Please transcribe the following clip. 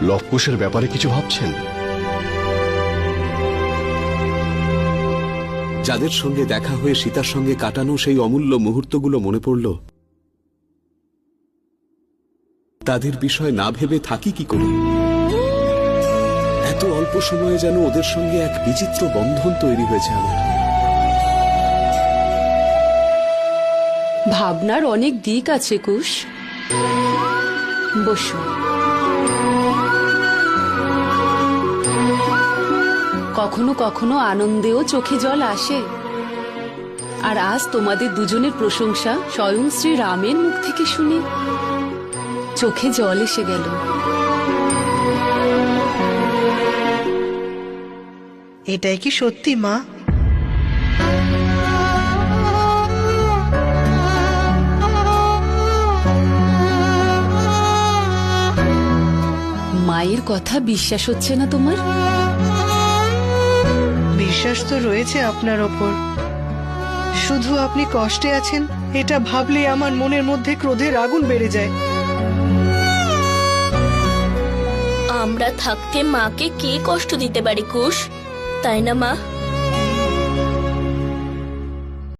লবকুশের ব্যাপারে কিছু ভাবছেন? যাদের সঙ্গে দেখা হয়ে সীতার সঙ্গে কাটানো সেই অমূল্য মুহূর্তগুলো মনে পড়ল, তাদের বিষয় না ভেবে থাকি কি করে? এত অল্প সময়ে যেন ওদের সঙ্গে এক বিচিত্র বন্ধন তৈরি হয়েছে আমার। ভাবনার অনেক দিক আছে কুশ, বসো। কখনো কখনো আনন্দেও চোখে জল আসে, আর আজ তোমাদের দুজনের প্রশংসা স্বয়ং শ্রী রামের মুখ থেকে শুনে চোখে জল এসে গেল। এটাই কি সত্যি মা? মায়ের কথা বিশ্বাস হচ্ছে না তোমার? বিশ্বাস তো রয়েছে আপনার ওপর, শুধু আপনি কষ্টে আছেন এটা ভাবলে আমার মনের মধ্যে ক্রোধের আগুন বেড়ে যায়। আমরা থাকতে মাকে কে কষ্ট দিতে পারি কুশ, তাই না মা?